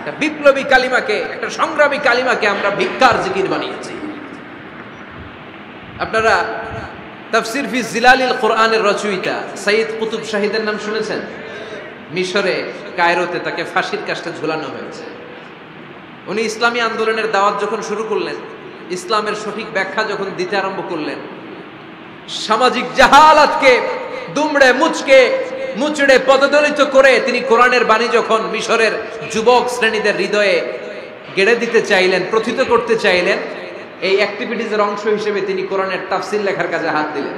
একটা বিপ্লবী কালিমাকে, একটা সংগ্রামী কালিমাকে আমরা ভিক্ষার জিকির বানিয়েছি। আপনারা তাফসির ফি জিলালিল কোরআনের রচয়িতা সাইয়্যিদ কুতুব শাহীদের নাম শুনেছেন? মিশরে কায়রোতে তাকে ফাঁসির কাস্টে ঝুলানো হয়েছে। উনি ইসলামী আন্দোলনের দাওয়াত যখন শুরু করলেন, ইসলামের সঠিক ব্যাখ্যা যখন দিতে আরম্ভ করলেন, সামাজিক জাহালাতকে দুমড়ে মুচড়ে পদদলিত করে তিনি কোরআনের বাণী যখন মিশরের যুবক শ্রেণীদের হৃদয়ে গেড়ে দিতে চাইলেন, প্রথিত করতে চাইলেন, এই অ্যাক্টিভিটিজের অংশ হিসেবে তিনি কোরআনের তাফসির লেখার কাজে হাত দিলেন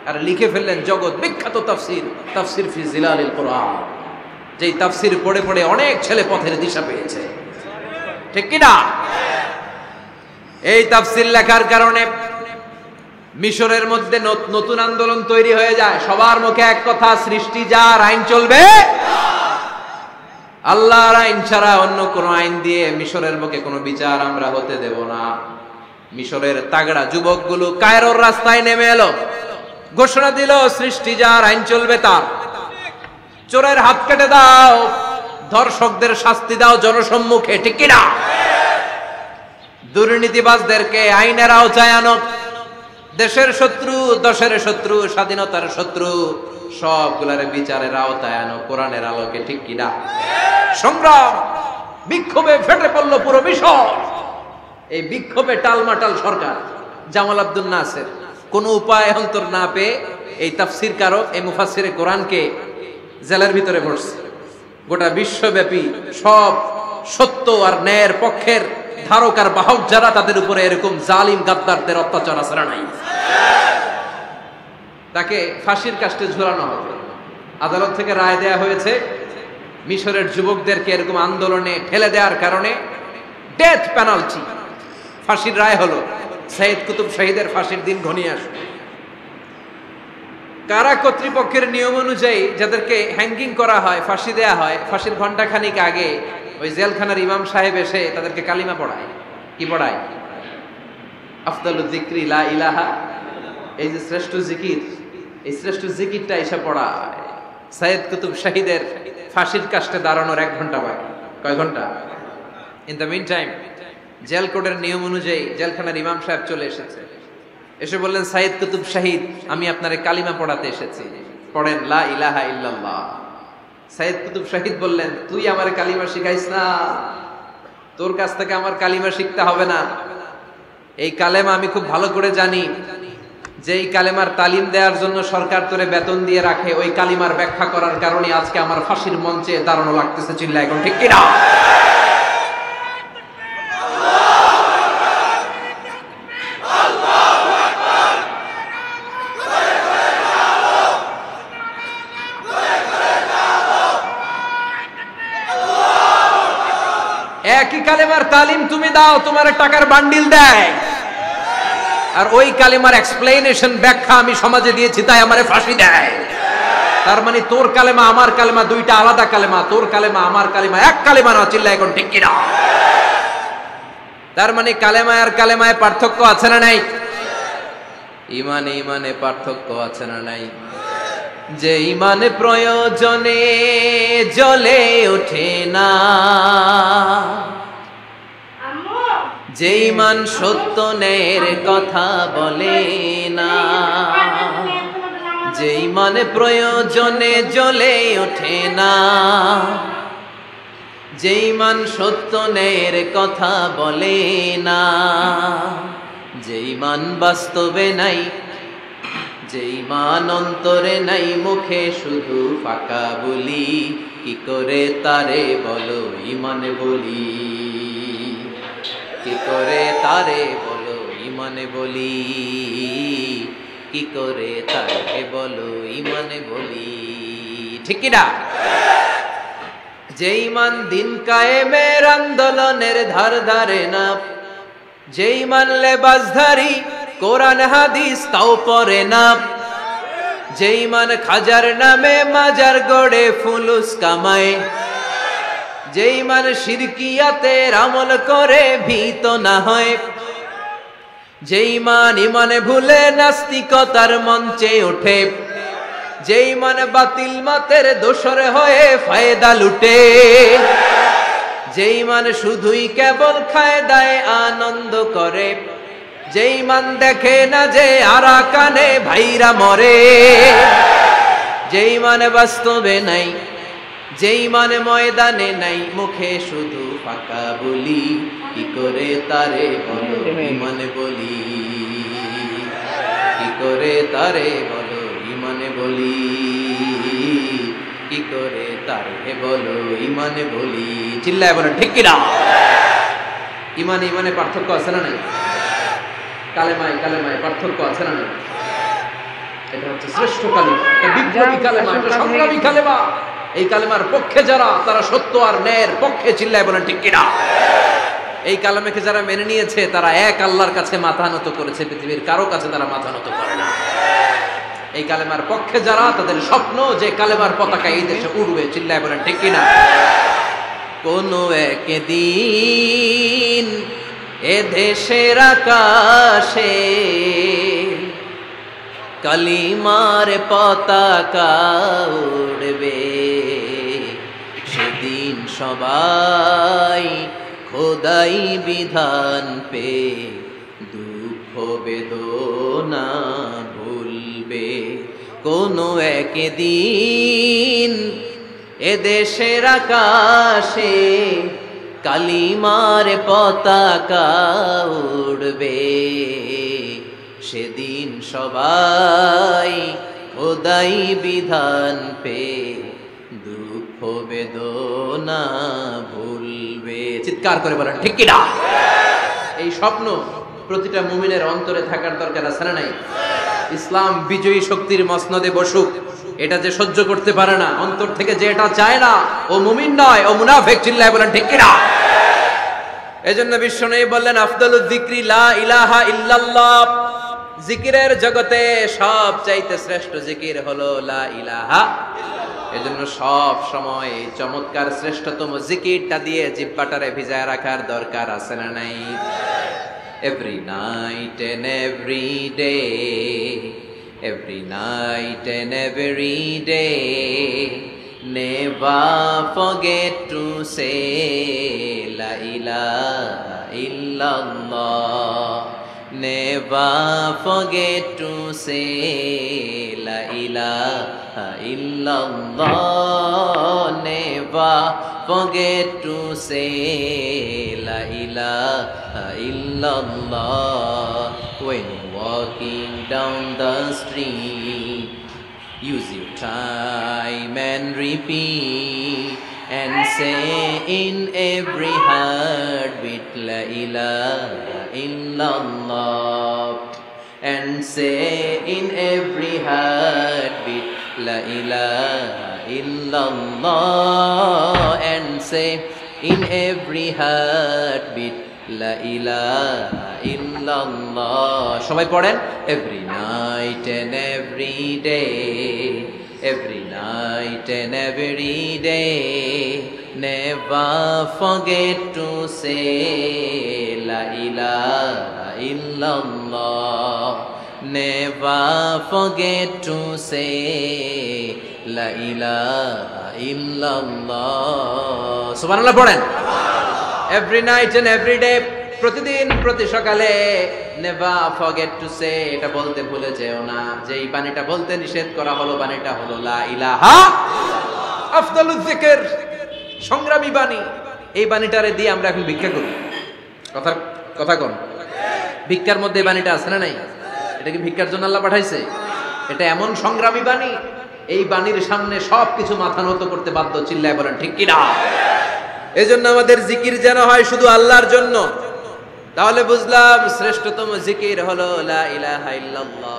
আর লিখে ফেললেন জগৎ বিখ্যাত তাফসির, তাফসির ফি জিলালিল কোরআন, যেই তাফসির পড়ে পড়ে অনেক ছেলে পথের দিশা পেয়েছে। ঠিক কিনা? এই তাফসির লেখার কারণে মিশরের মধ্যে নতুন আন্দোলন তৈরি হয়ে যায়। সবার মুখে এক কথা, সৃষ্টি যার, আইন চলবে আল্লাহর আইন ছাড়া অন্য কোন আইন দিয়ে মিশরের মুখে কোনো বিচার আমরা হতে দেব না। মিশরের তাগড়া যুবকগুলো কায়রোর রাস্তায় নেমে এলো, ঘোষণা দিল সৃষ্টি যার, আইন চলবে তার। চোরের হাত কেটে দাও, ধর্ষকদের শাস্তি দাও জনসম্মুখে। ঠিক কিনা? দুর্নীতিবাজদেরকে আইনের আওতায় আনো। দেশের শত্রু, দশের শত্রু, স্বাধীনতার শত্রু সবগুলার বিচারের আওতায় আনো কোরআনের আলোকে। ঠিক কিনা? সংগ্রাম, বিক্ষোভে ফেটে পড়ল পুরো মিশর। এই বিক্ষোভে টালমাটাল সরকার, জামাল আব্দুল নাসের কোন উপায় অন্তর না পেয়ে এই তাফসির কারক, এই মুফাসসিরে কোরআনকে জেলের ভিতরে ভরছে। গোটা বিশ্বব্যাপী সব সত্য আর ন্যায়ের পক্ষের ধারক আর বাহক যারা, তাদের উপরে এরকম জালিম গাদ্দারদের অত্যাচার আছড়া নাই। তাকে ফাঁসির কাস্টে ঝুলানো হবে। আদালত থেকে রায় দেয়া হয়েছে মিশরের যুবকদেরকে এরকম আন্দোলনে ঠেলে দেওয়ার কারণে ডেথ পেনাল্টি, ফাঁসির রায় হলো। সাইয়্যিদ কুতুব শাহীদের ফাঁসির দিন ঘনিয়ে আসবে। কারা কর্তৃপক্ষের নিয়ম অনুযায়ী যাদেরকে হ্যাঙ্গিং করা হয়, ফাঁসি দেয়া হয়, ফাঁসির ঘন্টাখানিক আগে ওই জেলখানার ইমাম সাহেব এসে তাদেরকে কালিমা পড়ায়। কি পড়ায়? আফদালুয যিকরি লা ইলাহা, এই যে শ্রেষ্ঠ জিকির, এই শ্রেষ্ঠ জিকিরটা এসে পড়ায়। সাইয়্যিদ কুতুব শাহীদের ফাঁসির কাস্টে দাঁড়ানোর 1 ঘন্টা বাকি। কয় ঘন্টা? In the meantime jail কোডের নিয়ম অনুযায়ী জেলখানার ইমাম সাহেব চলে এসেছে। এসে বললেন, সাইয়্যিদ কুতুব শাহীদ, আমি আপনারে কালিমা পড়াতে এসেছি, পড়েন লা ইলাহা ইল্লাল্লাহ। সাইয়্যিদ কুতুব শাহীদ বললেন, তুই আমার কালিমা শিখাইস না, তোর কাছ থেকে আমার কালিমা শিখতে হবে না। এই কালেমা আমি খুব ভালো করে জানি, যে এই কালেমার তালিম দেওয়ার জন্য সরকার তোরে বেতন দিয়ে রাখে, ওই কালিমার ব্যাখ্যা করার কারণে আজকে আমার ফাঁসির মঞ্চে দাঁড়ানো লাগতেছে। চিল্লা এখন। ঠিক কিনা? একই কালেমার তালিম তুমি দাও, তোমার টাকার বান্ডিল দেয়, আর ওই কালেমার এক্সপ্লেনেশন, ব্যাখ্যা আমি সমাজে দিয়েছি, তাই আমারে ফাঁসি দেয়। তার মানে তোর কালেমা আমার কালেমা দুইটা আলাদা কালেমা, তোর কালেমা আমার কালেমা এক কালেমা না। চিল্লা এখন। ঠিক কিনা? তার মানে কালেমায় আর কালেমায় পার্থক্য আছে না নাই? ইমানে ইমানে পার্থক্য আছে না নাই? যে ইমান প্রয়োজনে জ্বলে ওঠে না, যে ইমান সত্য ন্যায়ের কথা বলে না, যে ইমান প্রয়োজনে জ্বলে ওঠে না, যে ইমান সত্য ন্যায়ের কথা বলে না, যে ইমান বাস্তবে নাই, যে ইমান অন্তরে নাই, মুখে শুধু ফাঁকা বলি, কি করে তারে বলো ইমান বলি, কি করে তারে বলো ইমানে বলি, কি করে তারে বলো ইমানে বলি। ঠিক কিনা? যে ইমান দিন কায়েমের আন্দোলনের ধার ধারে না, যে ইমান লেবাসধারী কোরআন হাদিস তাও পড়ে না, যে ইমান খাজার নামে মাজার গড়ে ফুলুস কামায়, যে ইমান শিরকিয়াতের আমল করে ভীত না হয়, যে ইমান ইমানে ভুলে নাস্তিকতার মঞ্চে ওঠে, যে ইমান বাতিল মতের দোসর হয়ে ফায়দা লুটে, যে যেই মান শুধুই কেবল খায় দায় আনন্দ করে, যেই মান দেখে না যে আরাকানে ভাইরা মরে, যেই মানে বাস্তবে নাই, যেই মানে ময়দানে নাই, মুখে শুধু ফাঁকা বলি, কি করে তারে বলো ইমানে বলি, কি করে তারে বলো ইমানে বলি, কি করে তারে বলো ইমানে বলি। চিল্লায় বলেন ঠিক কিনা? ইমানে ইমানে পার্থক্য আছে না নাই? কালেমায় কালেমায় পার্থক্য আছে না নাই? এটা হচ্ছে শ্রেষ্ঠ কালেমা, এটা বিপ্লবী কালেমা, এটা সংগ্রামী কালেমা। এই কালেমার পক্ষে যারা, তারা সত্য আর ন্যায়ের পক্ষে। চিল্লায় বলেন ঠিক কিনা? এই কালেমাকে যারা মেনে নিয়েছে তারা এক আল্লাহর কাছে মাথা নত করেছে, পৃথিবীর কারো কাছে তারা মাথা নত করে না। এই কালেমার পক্ষে যারা, তাদের স্বপ্ন যে কালেমার পতাকা এই দেশে উড়বে। চিল্লায় বলেন ঠিক কিনা? কোন একদিন এ দেশের আকাশে কালিমার পতাকা উড়বে, সেদিন সবাই খোদাই বিধান পে দুঃখ বেদনা ভুলবে। কোনো একদিন এদেশের আকাশে কালিমার পতাকা উড়বে, সেদিন সবাই খোদাই বিধান পে দুঃখ বেদনা ভুলবে। চিৎকার করে বলেন ঠিক কিনা? এই স্বপ্ন প্রতিটা মুমিনের অন্তরে থাকার দরকার আছে না নাই? ইসলাম বিজয়ী শক্তির মসনদে বসুক, এটা যে সহ্য করতে পারে না, অন্তর থেকে যে এটা চায় না, ও মুমিন নয়, ও মুনাফিক। চিল্লায় বলেন ঠিক কিনা? এজন্য বিশ্বনবী বললেন আফদালুয যিকরি লা ইলাহা ইল্লাল্লাহ। জিকিরের জগতে সব চাইতে শ্রেষ্ঠ জিকির হলো লা ইলাহা। এজন্য সব সময় চমৎকার শ্রেষ্ঠতম জিকিরটা দিয়ে জিহ্বাটারে ভিজায় রাখার দরকার আছে না নাই? Every night and every day, every night and every day, never forget to say la ilaha illallah. Never forget to say la ilaha illallah. Never forget to say la ilaha illallah. When walking down the street, use your time and repeat, and say in every heartbeat la ilaha illallah. And say in every heartbeat la ilaha illallah. And say in every heartbeat la ilaha illallah. সবাই পড়েন every night and every day, every night and every day, never forget to say la ilaha illallah. Never forget to say la ilaha illallah. Subhanallah পড়েন every night and every day, প্রতিদিন প্রতি সকালে never forget to say, এটা বলতে ভুলে যেও না। যেই বাণীটা বলতে নিষেধ করা হলো, বাণীটা হলো লা ইলাহা আফদালুয যিকর, সংগ্রামী বাণী। এই বাণীটারে দিয়ে আমরা এখন ভিক্ষা করি। কথা কোন? ভিক্ষার মধ্যে এই বাণীটা আছে না নাই? এটা কি ভিক্ষার জন্য আল্লাহ পাঠাইছে? এটা এমন সংগ্রামী বাণী, এই বাণীর সামনে সবকিছু মাথা নত করতে বাধ্য। চিল্লায় বলেন ঠিক কিনা? এজন্য আমাদের জিকির যেন হয় শুধু আল্লাহর জন্য। তাহলে বুঝলাম শ্রেষ্ঠতম জিকির হলো লা ইলাহা ইল্লাল্লাহ।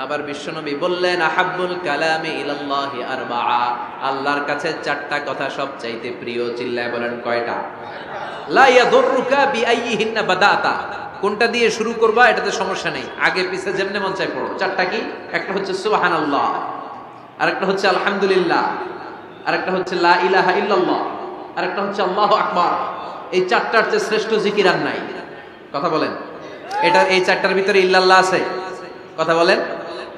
আবার বিশ্বনবী বললেন আহাব্বুল কালামি ইলাল্লাহি আরবাআ, আল্লাহর কাছে চারটা কথা সবচাইতে প্রিয়। চিল্লায় বলেন কয়টা? লা ইয়াদুররুকা বিআইয়িহিন্না বাদাতা, কোনটা দিয়ে শুরু করবা এটাতে সমস্যা নেই, আগে পিছে যেমনে মন চাই পড়ো। চারটা কি? একটা হচ্ছে সুবহানাল্লাহ, আরেকটা হচ্ছে আলহামদুলিল্লাহ, আরেকটা হচ্ছে লা ইলাহা ইল্লাল্লাহ, আরেকটা হচ্ছে আল্লাহু আকবার। এই চারটার চেয়ে শ্রেষ্ঠ জিকির আর নাই। কথা বলেন, এটা এই চারটার ভিতরে ইল্লাল্লাহ আছে? কথা বলেন।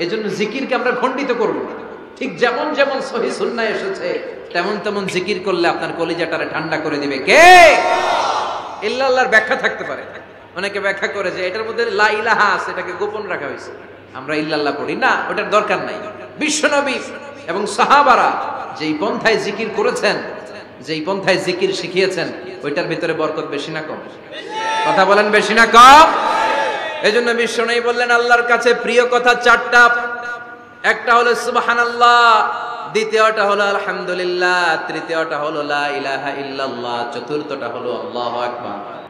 এজন্য জিকিরকে আমরা খণ্ডিত করব না। ঠিক যেমন যেমন সহিহ সুন্নাহ এসেছে তেমন তেমন জিকির করলে আপনার কলিজাটারে ঠান্ডা করে দিবে কে? ইল্লাল্লাহর ব্যাখ্যা থাকতে পারে, অনেকে ব্যাখ্যা করে যে এটার মধ্যে লা ইলাহা আছে, এটাকে গোপন রাখা হয়েছে, আমরা ইল্লাল্লাহ পড়ি না, ওটার দরকার নাই। বিশ্বনবী এবং সাহাবারা যেই পন্থায় জিকির করেছেন, যেই পন্থায় জিকির শিখিয়েছেন, ওইটার ভিতরে বরকত বেশি না কম? কথা বলেন, বেশি না কম? এজন্য বিশ্বনবী বললেন আল্লাহর কাছে প্রিয় কথা চারটা। একটা হলো সুবহানাল্লাহ, দ্বিতীয়টা হলো আলহামদুলিল্লাহ, তৃতীয়টা হলো লা ইলাহা ইল্লাল্লাহ, চতুর্থটা হলো আল্লাহু আকবার।